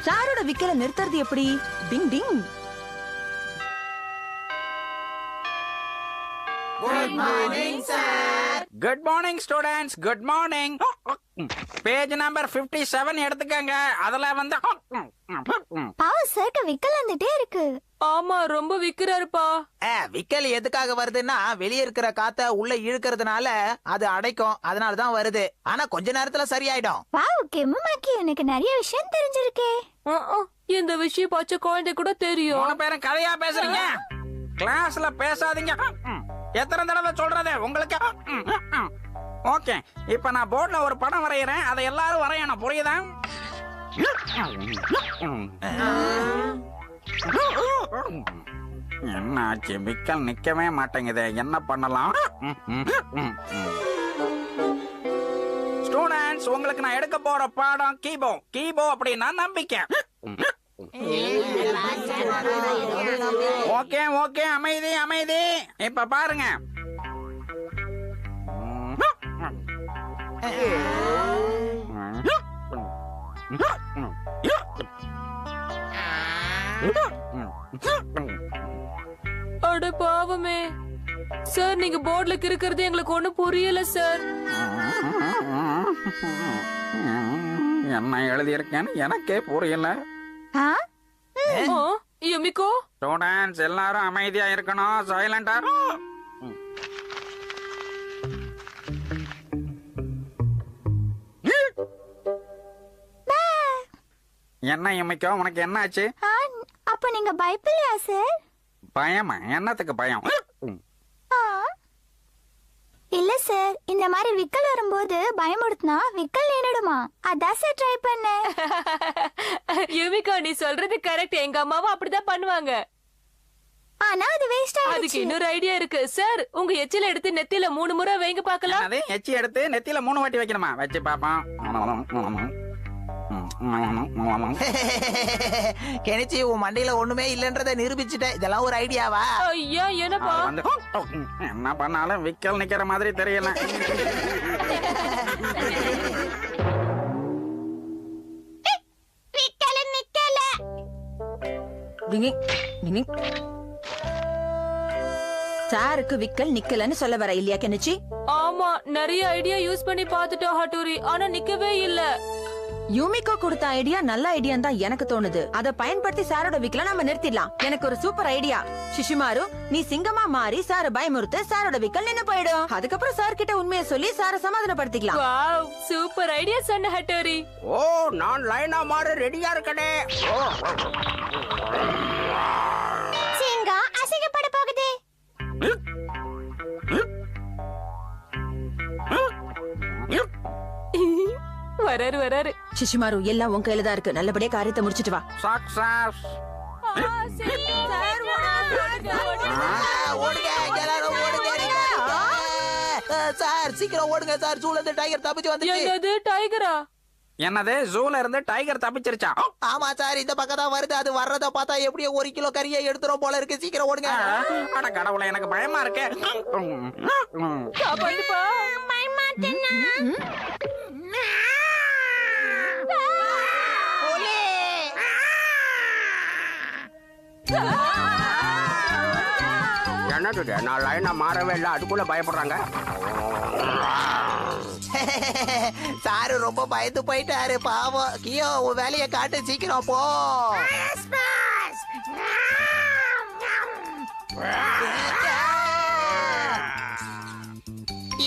சாரோட விக்கல நிறுத்துறது எப்படி? டிங் டிங். Good morning, sir. Good morning, students. Good morning. Page number 57 எடுத்துக்கங்க. அதுல வந்து பாவம் சார்க்கு விக்கல் வந்துட்டே இருக்கு. ஆமா, ரொம்ப விக்கிறாருப்பா. விக்கல் எதுக்காக வருதுன்னா வெளிய இருக்கிற காத்த உள்ள இழுக்கிறதுனால அது அடைக்கும். அதனால தான் வருது. ஆனா கொஞ்ச நேரத்துல சரியாயிடும். வாவ், கெம்முமாக்கி எனக்கு நிறைய விஷயம் தெரிஞ்சிருக்கே. இந்த விஷயம் பச்சை குழந்தை கூட தெரியும். மூணு பேரும் கதையா பேசுறீங்க. கிளாஸ்ல பேசாதீங்க. எத்தனை தடவை சொல்றது உங்களுக்கு? ஓகே, இப்ப நான் போர்ட்ல ஒரு படம் வரையறேன். அதை எல்லாரும் வரையணும், புரியுதா? என்ன ஆச்சு? விக்கல் நிக்கவே மாட்டேங்குது. என்ன பண்ணலாம்? ஸ்டூடெண்ட்ஸ், உங்களுக்கு நான் எடுக்க போற பாடம் கீபோ. கீபோ அப்படின்னா நம்பிக்கை. ஓகே ஓகே, அமைதி அமைதி. இப்ப பாருங்க. அட பாவமே சார், நீங்க போர்ட்ல கிறுக்கிறது எங்களுக்கு ஒண்ணும் புரியல சார். என்ன எழுதியிருக்கேன்னு எனக்கே புரியல. யுமிகோ, ஸ்டூடெண்ட்ஸ் எல்லாரும் அமைதியா இருக்கணும். சைலண்டா. என்ன யுமிகோ, உனக்கு என்ன ஆச்சு? அப்ப நீங்க பயப்படலையா சார்? பயமா? என்னத்துக்கு பயம்? இல்ல சார், இந்த மாதிரி விக்கல் வரும்போது பயமுடுத்தினா விக்கல் நின்னுடுமா? அதான் சார் ட்ரை பண்ணேன். யுமிகோ, நீ சொல்றது கரெக்ட். எங்க அம்மாவும் அப்படிதான் பண்ணுவாங்க. ஆனா அது வேஸ்ட் அதுக்கு ஆயிடுச்சு. இன்னொரு ஐடியா இருக்கு சார். உங்க எச்சில எடுத்து நெத்தியில 3 முறை வைங்க பார்க்கலாம். அதே எச்சி எடுத்து நெத்தியில 3 வாட்டி வைக்கணுமா? வச்சு பாப்போம். கெனிச்சி, உன் மண்டையில ஒண்ணுமே இல்லன்றத நிரூபிச்சுட்ட. இதெல்லாம் ஒரு ஐடியாவா? ஐயா, என்னப்பா? என்ன பண்ணாலும் விக்கல் நிக்கிற மாதிரி தெரியல. விக்கல் நிக்கல. சாருக்கு விக்கல் நிக்கலன்னு சொல்ல வர இல்லையா கெனிச்சி? ஆமா, நிறைய ஐடியா யூஸ் பண்ணி பாத்துட்டோம் ஹட்டூரி, ஆனா நிக்கவே இல்ல. யூமிகோ கொடுத்த ஐடியா நல்ல ஐடியா தான் எனக்கு தோணுது. அதை பயன்படுத்தி சாரோட விக்கல நம்ம நிறுத்திடலாம். எனக்கு ஒரு சூப்பர் ஐடியா. சிஷிமாரு, நீ சிங்கமா மாறி சார பயமுறுத்த சாரோட விக்கல் நின்னு போயிடும். அதுக்கப்புறம் சார் கிட்ட உண்மையை சொல்லி சார சமாதானப்படுத்திக்கலாம். வாவ், சூப்பர் ஐடியா சொன்ன ஹட்டூரி. ஓ, நான் லைனா மாற ரெடியா இருக்கனே. சிங்கம் அசிங்கப்பட போகுது. வராரு வராரு. சிஷிமாரு, எல்லாம் உன் கையில தான் இருக்கு. நல்லபடியா காரியத்தை முடிச்சிட்டு வா. சக்சஸ். ஓடுங்க எல்லாரும், ஓடுங்க. சார் சீக்கிரம் ஓடுங்க சார். ஜூல இருந்து டைகர் தப்பிச்சு வந்துச்சு. என்னது, டைகரா? என்னது, ஜூல இருந்து டைகர் தப்பிச்சிருச்சா? ஆமா சார், இந்த பக்கம் தான் வருது. அது வர்றத பார்த்தா எப்படியோ 1 கிலோ கறியை எடுத்துரும் போல இருக்கு. சீக்கிரம் ஓடுங்க. அட கடவுளே, எனக்கு பயமா இருக்கு. காப்பாத்துப்பா. என்னது, நான் லைனா மாறவே இல்லை, அதுக்குள்ள பயப்படுறாங்க. சாரு ரொம்ப பயந்து போயிட்டாரு, பாவம். கியோ, உன் வேலையை காட்டு, சீக்கிரம் போ.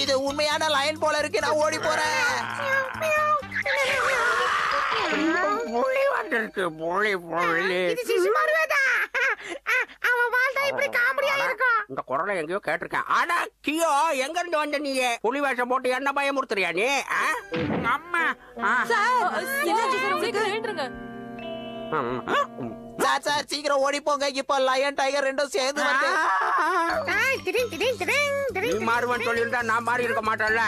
இது உண்மையான லைன் போல இருக்கு. நான் ஓடி போறேன். புலி வந்திருக்கு, புலி புலி. இந்த குரலை எங்கேயோ கேட்டிருக்கேன். ஆனா கியோ, எங்க இருந்து வந்த நீ? புலி வேஷம் போட்டு என்ன பயமுறுத்துறியா நீ? அம்மா. சார் சார் சீக்கிரம் ஓடி போங்க. இப்ப லயன் டைகர் ரெண்டும் சேர்ந்து வந்து. நீ மாறுவன் சொல்லியிருந்தா நான் மாறி இருக்க மாட்டேன்ல.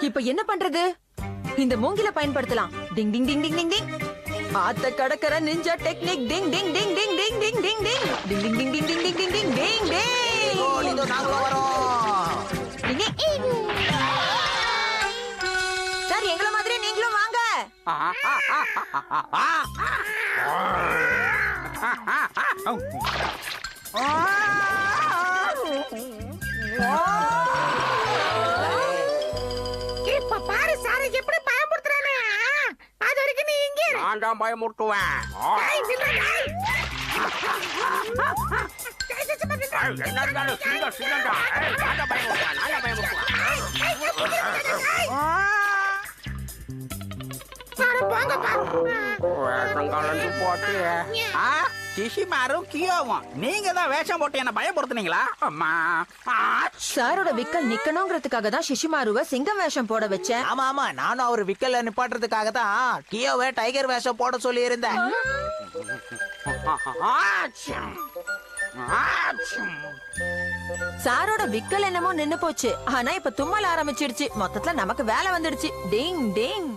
இப்ப என்ன பண்றது? இந்த மூங்கில பயன்படுத்தலாம். டிங் டிங் டிங் டிங் டிங் டிங். ஆத்த கடக்கற நிஞ்சா டெக்னிக். டிங் டிங் டிங் டிங் டிங். டிங் டிங் டிங் டிங் டிங் டிங் டிங் டிங் டிங் டிங் டிங் டிங் டிங் டிங் ஓ, இதோ நாங்களும் வரோம். டிங் டிங். சார் எங்கள மாதிரி நீங்களும் வாங்க. இப்ப பாரு சார் எப்படி பயமுறுத்துறானே. அது வரைக்கும் நீ இங்கே இரு. நான் தான் பயமுறுத்துவேன். ஏய், நில்லுங்க. என்ன இருந்தாலும் சிங்கம் சிங்கம்டா. நான் தான் பயமுறுத்துவேன். நான் தான் பயமுறுத்துவேன். அட போங்கப்பா. வேஷம் கலந்து போட்டு. சிஷிமாரும் கியோவும் நீங்க தான் வேஷம் போட்டு என்ன பயமுறுத்துனீங்களா? அம்மா. சாரோட விக்கல் நிக்கணுங்கிறதுக்காக தான் சிஷிமாருவ சிங்கம் வேஷம் போட வச்சேன். ஆமா ஆமா, நானும் அவர் விக்கல்ல நிப்பாட்டுறதுக்காக தான் கியோவை டைகர் வேஷம் போட சொல்லி இருந்தேன். சாரோட விக்கல் என்னமோ நின்னு போச்சு. ஆனா இப்ப தும்மல் ஆரம்பிச்சிடுச்சு. மொத்தத்துல நமக்கு வேலை வந்துடுச்சு. டிங் டிங்.